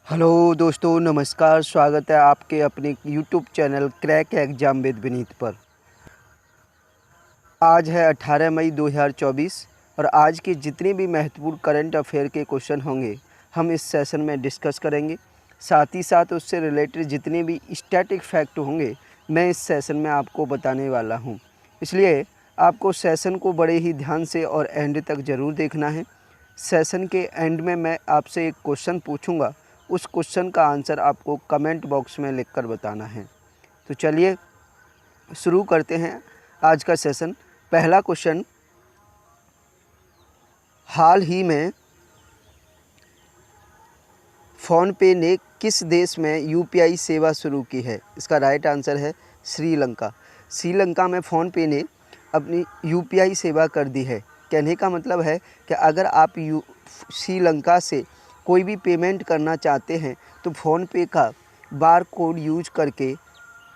Hello दोस्तों, नमस्कार। स्वागत है आपके अपने YouTube channel crack exam with Vineet पर। आज है 18 मई 2024 और आज के जितने भी महत्वपूर्ण करंट अफेयर के क्वेश्चन होंगे हम इस सेशन में डिस्कस करेंगे। साथ ही साथ उससे रिलेटेड जितने भी स्टैटिक फैक्ट होंगे मैं इस सेशन में आपको बताने वाला हूं। इसलिए आपको सेशन को बड़े ही ध्यान से और एंड तक ज़रूर देखना है। सेशन के एंड में मैं आपसे एक क्वेश्चन पूछूंगा, उस क्वेश्चन का आंसर आपको कमेंट बॉक्स में लिखकर बताना है। तो चलिए शुरू करते हैं आज का सेशन। पहला क्वेश्चन, हाल ही में फ़ोनपे ने किस देश में यूपीआई सेवा शुरू की है? इसका राइट आंसर है श्रीलंका। श्रीलंका में फ़ोनपे ने अपनी यूपीआई सेवा कर दी है। कहने का मतलब है कि अगर आप श्रीलंका से कोई भी पेमेंट करना चाहते हैं तो फ़ोनपे का बार कोड यूज करके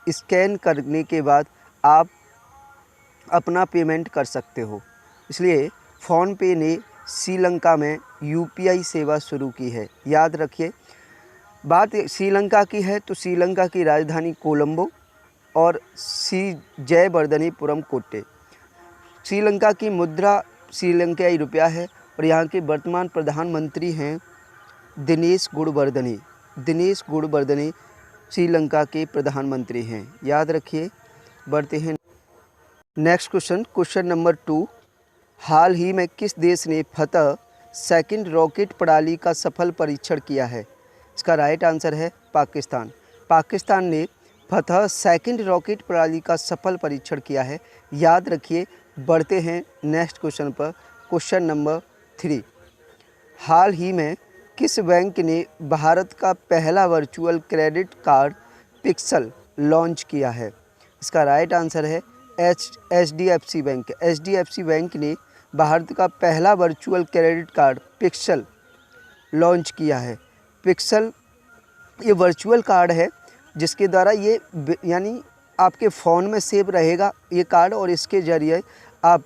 स्कैन करने के बाद आप अपना पेमेंट कर सकते हो। इसलिए फ़ोनपे ने श्रीलंका में यूपीआई सेवा शुरू की है। याद रखिए, बात श्रीलंका की है तो श्रीलंका की राजधानी कोलंबो और श्री जयवर्धनीपुरम कोट्टे। श्रीलंका की मुद्रा श्रीलंकाई रुपया है और यहाँ के वर्तमान प्रधानमंत्री हैं दिनेश गुणवर्धने। दिनेश गुणवर्धने श्रीलंका के प्रधानमंत्री हैं। याद रखिए। बढ़ते हैं नेक्स्ट क्वेश्चन। क्वेश्चन नंबर 2, हाल ही में किस देश ने फतह सेकंड रॉकेट प्रणाली का सफल परीक्षण किया है? इसका राइट आंसर है पाकिस्तान। पाकिस्तान ने फतह सेकंड रॉकेट प्रणाली का सफल परीक्षण किया है। याद रखिए। बढ़ते हैं नेक्स्ट क्वेश्चन पर। क्वेश्चन नंबर 3, हाल ही में किस बैंक ने भारत का पहला virtual credit card pixel launch किया है? इसका राइट आंसर है एचडीएफसी बैंक। एचडीएफसी बैंक ने भारत का पहला virtual credit card pixel launch किया है। पिक्सल ये वर्चुअल कार्ड है जिसके द्वारा ये यानी आपके फ़ोन में सेव रहेगा ये कार्ड और इसके ज़रिए आप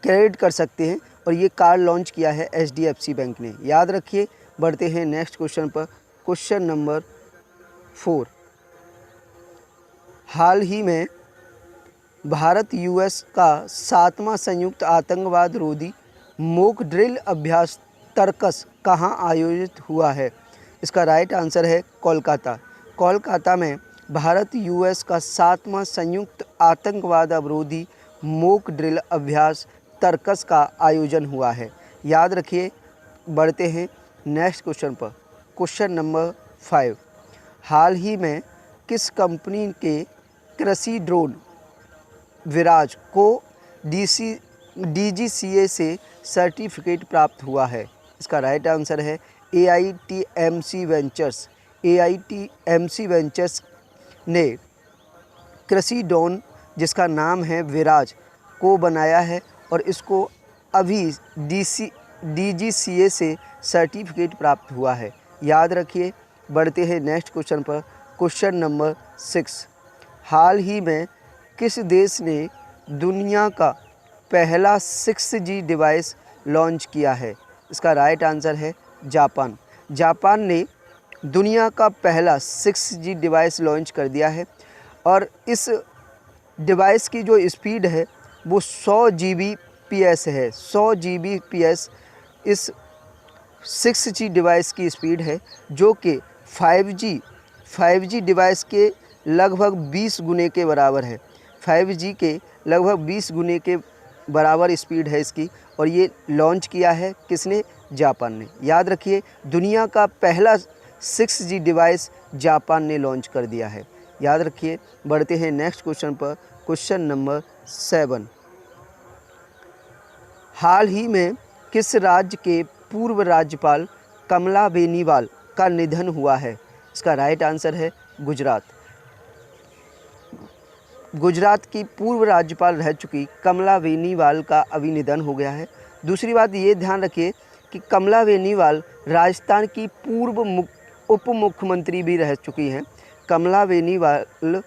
क्रेडिट कर सकते हैं और ये कार्ड लॉन्च किया है एचडीएफसी बैंक ने। याद रखिए। बढ़ते हैं नेक्स्ट क्वेश्चन पर। क्वेश्चन नंबर 4, हाल ही में भारत यूएस का 7वां संयुक्त आतंकवाद रोधी मॉक ड्रिल अभ्यास तर्कस कहाँ आयोजित हुआ है? इसका राइट आंसर है कोलकाता। कोलकाता में भारत यूएस का 7वां संयुक्त आतंकवाद अवरोधी मॉक ड्रिल अभ्यास तर्कस का आयोजन हुआ है। याद रखिए। बढ़ते हैं नेक्स्ट क्वेश्चन पर। क्वेश्चन नंबर 5, हाल ही में किस कंपनी के कृषि ड्रोन विराज को डीजीसीए से सर्टिफिकेट प्राप्त हुआ है? इसका राइट आंसर है एआईटीएमसी वेंचर्स। एआईटीएमसी वेंचर्स ने कृषि ड्रोन जिसका नाम है विराज को बनाया है और इसको अभी डीजीसीए से सर्टिफिकेट प्राप्त हुआ है। याद रखिए। बढ़ते हैं नेक्स्ट क्वेश्चन पर। क्वेश्चन नंबर 6, हाल ही में किस देश ने दुनिया का पहला 6G डिवाइस लॉन्च किया है? इसका राइट आंसर है जापान। जापान ने दुनिया का पहला 6G डिवाइस लॉन्च कर दिया है और इस डिवाइस की जो स्पीड है वो 100 Gbps है। 100 Gbps इस 6G डिवाइस की स्पीड है जो कि 5G डिवाइस के लगभग 20 गुने के बराबर है। 5G के लगभग 20 गुने के बराबर स्पीड है इसकी और ये लॉन्च किया है किसने? जापान ने। याद रखिए। दुनिया का पहला 6G डिवाइस जापान ने लॉन्च कर दिया है। याद रखिए। बढ़ते हैं नेक्स्ट क्वेश्चन पर। क्वेश्चन नंबर 7, हाल ही में किस राज्य के पूर्व राज्यपाल कमला बेनीवाल का निधन हुआ है? इसका राइट आंसर है गुजरात। गुजरात की पूर्व राज्यपाल रह चुकी कमला बेनीवाल का अभी निधन हो गया है। दूसरी बात ये ध्यान रखिए कि कमला बेनीवाल राजस्थान की पूर्व उप मुख्यमंत्री भी रह चुकी हैं। कमला बेनीवाल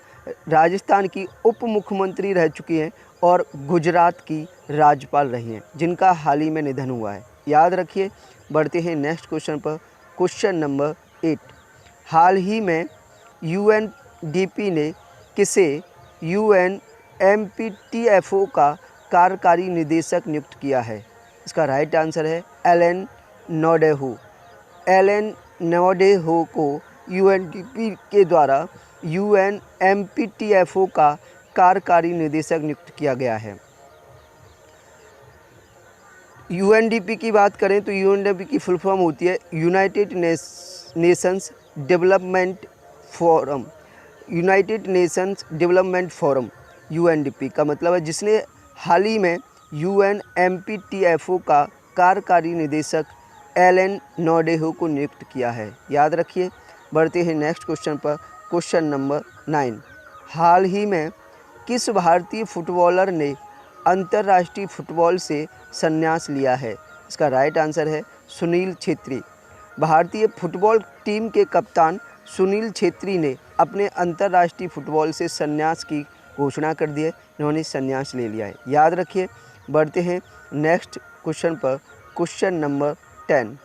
राजस्थान की उप मुख्यमंत्री रह चुकी हैं और गुजरात की राज्यपाल रही हैं जिनका हाल ही में निधन हुआ है। याद रखिए। बढ़ते हैं नेक्स्ट क्वेश्चन पर। क्वेश्चन नंबर 8, हाल ही में यूएनडीपी ने किसे यूएनएमपीटीएफओ का कार्यकारी निदेशक नियुक्त किया है? इसका राइट आंसर है एलन नोडेहो। एलन नोडेहो को यूएनडीपी के द्वारा यूएनएमपीटीएफओ का कार्यकारी निदेशक नियुक्त किया गया है। यूएनडीपी की बात करें तो यूएनडीपी की फुल फॉर्म होती है United Nations development forum. United Nations development forum UNDP का मतलब है जिसने हाल ही में यूएनएमपीटीएफओ का कार्यकारी निदेशक एलन नोडेहो को नियुक्त किया है। याद रखिए। बढ़ते हैं नेक्स्ट क्वेश्चन पर। क्वेश्चन नंबर 9, हाल ही में किस भारतीय फुटबॉलर ने अंतर्राष्ट्रीय फुटबॉल से संन्यास लिया है? इसका राइट आंसर है सुनील छेत्री। भारतीय फुटबॉल टीम के कप्तान सुनील छेत्री ने अपने अंतर्राष्ट्रीय फुटबॉल से संन्यास की घोषणा कर दी है। इन्होंने संन्यास ले लिया है। याद रखिए। बढ़ते हैं नेक्स्ट क्वेश्चन पर। क्वेश्चन नंबर 10,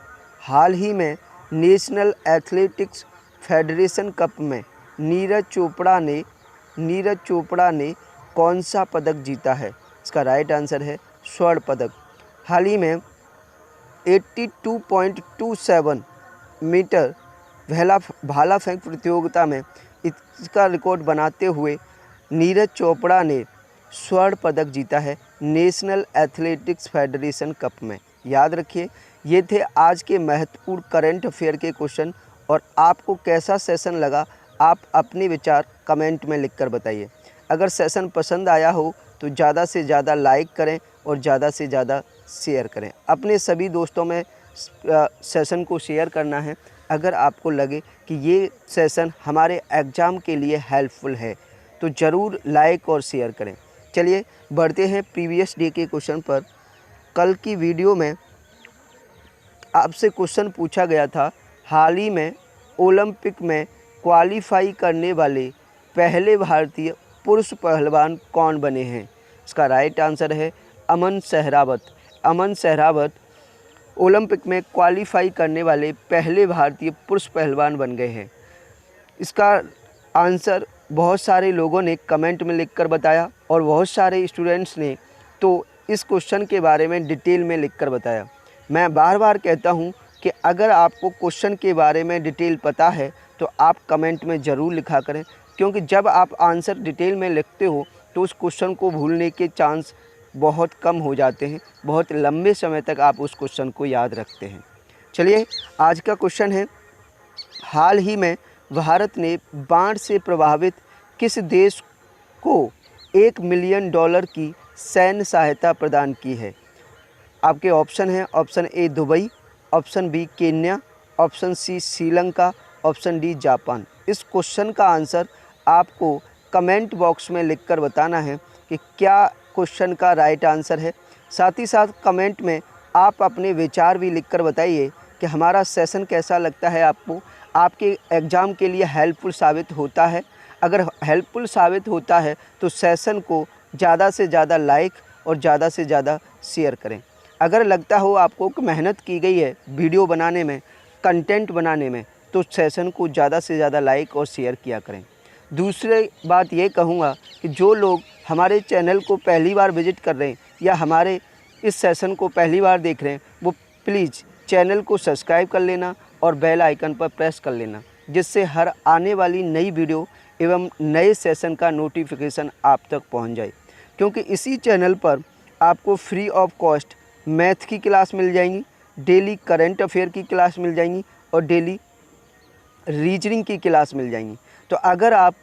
हाल ही में नेशनल एथलेटिक्स फेडरेशन कप में नीरज चोपड़ा ने कौन सा पदक जीता है? इसका राइट आंसर है स्वर्ण पदक। हाल ही में 82.27 मीटर भाला फेंक प्रतियोगिता में इसका रिकॉर्ड बनाते हुए नीरज चोपड़ा ने स्वर्ण पदक जीता है नेशनल एथलेटिक्स फेडरेशन कप में। याद रखिए। ये थे आज के महत्वपूर्ण करंट अफेयर के क्वेश्चन। और आपको कैसा सेशन लगा आप अपने विचार कमेंट में लिखकर बताइए। अगर सेशन पसंद आया हो तो ज़्यादा से ज़्यादा लाइक करें और ज़्यादा से ज़्यादा शेयर करें। अपने सभी दोस्तों में सेशन को शेयर करना है। अगर आपको लगे कि ये सेशन हमारे एग्ज़ाम के लिए हेल्पफुल है तो ज़रूर लाइक और शेयर करें। चलिए बढ़ते हैं प्रीवियस डे के क्वेश्चन पर। कल की वीडियो में आपसे क्वेश्चन पूछा गया था, हाल ही में ओलंपिक में क्वालिफाई करने वाले पहले भारतीय पुरुष पहलवान कौन बने हैं? इसका राइट आंसर है अमन सहरावत। अमन सहरावत ओलंपिक में क्वालिफाई करने वाले पहले भारतीय पुरुष पहलवान बन गए हैं। इसका आंसर बहुत सारे लोगों ने कमेंट में लिखकर बताया और बहुत सारे स्टूडेंट्स ने तो इस क्वेश्चन के बारे में डिटेल में लिखकर बताया। मैं बार बार कहता हूं कि अगर आपको क्वेश्चन के बारे में डिटेल पता है तो आप कमेंट में ज़रूर लिखा करें, क्योंकि जब आप आंसर डिटेल में लिखते हो तो उस क्वेश्चन को भूलने के चांस बहुत कम हो जाते हैं। बहुत लंबे समय तक आप उस क्वेश्चन को याद रखते हैं। चलिए आज का क्वेश्चन है, हाल ही में भारत ने बाढ़ से प्रभावित किस देश को $1 मिलियन की सैन्य सहायता प्रदान की है? आपके ऑप्शन हैं, option A Dubai, option B Kenya, option C Sri Lanka, option D Japan. इस क्वेश्चन का आंसर आपको कमेंट बॉक्स में लिखकर बताना है कि क्या क्वेश्चन का राइट आंसर है। साथ ही साथ कमेंट में आप अपने विचार भी लिखकर बताइए कि हमारा सेशन कैसा लगता है आपको, आपके एग्ज़ाम के लिए हेल्पफुल साबित होता है। अगर हेल्पफुल साबित होता है तो सेशन को ज़्यादा से ज़्यादा लाइक और ज़्यादा से ज़्यादा शेयर करें। अगर लगता हो आपको कि मेहनत की गई है वीडियो बनाने में, कंटेंट बनाने में, तो सेशन को ज़्यादा से ज़्यादा लाइक और शेयर किया करें। दूसरी बात ये कहूँगा कि जो लोग हमारे चैनल को पहली बार विज़िट कर रहे हैं या हमारे इस सेशन को पहली बार देख रहे हैं, वो प्लीज़ चैनल को सब्सक्राइब कर लेना और बेल आइकन पर प्रेस कर लेना, जिससे हर आने वाली नई वीडियो एवं नए सेशन का नोटिफिकेशन आप तक पहुंच जाए। क्योंकि इसी चैनल पर आपको फ्री ऑफ कॉस्ट मैथ की क्लास मिल जाएंगी, डेली करंट अफेयर की क्लास मिल जाएंगी और डेली रीजनिंग की क्लास मिल जाएंगी। तो अगर आप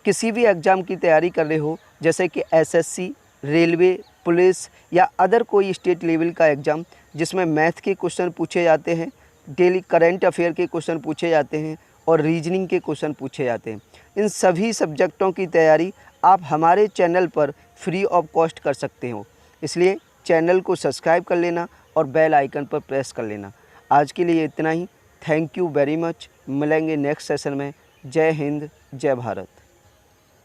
किसी भी एग्ज़ाम की तैयारी कर रहे हो, जैसे कि एसएससी, रेलवे, पुलिस या अदर कोई स्टेट लेवल का एग्ज़ाम जिसमें मैथ के क्वेश्चन पूछे जाते हैं, डेली करंट अफेयर के क्वेश्चन पूछे जाते हैं और रीजनिंग के क्वेश्चन पूछे जाते हैं, इन सभी सब्जेक्टों की तैयारी आप हमारे चैनल पर फ्री ऑफ कॉस्ट कर सकते हो। इसलिए चैनल को सब्सक्राइब कर लेना और बेल आइकन पर प्रेस कर लेना। आज के लिए इतना ही। Thank you very much. मिलेंगे नेक्स्ट सेशन में। जय हिंद, जय भारत।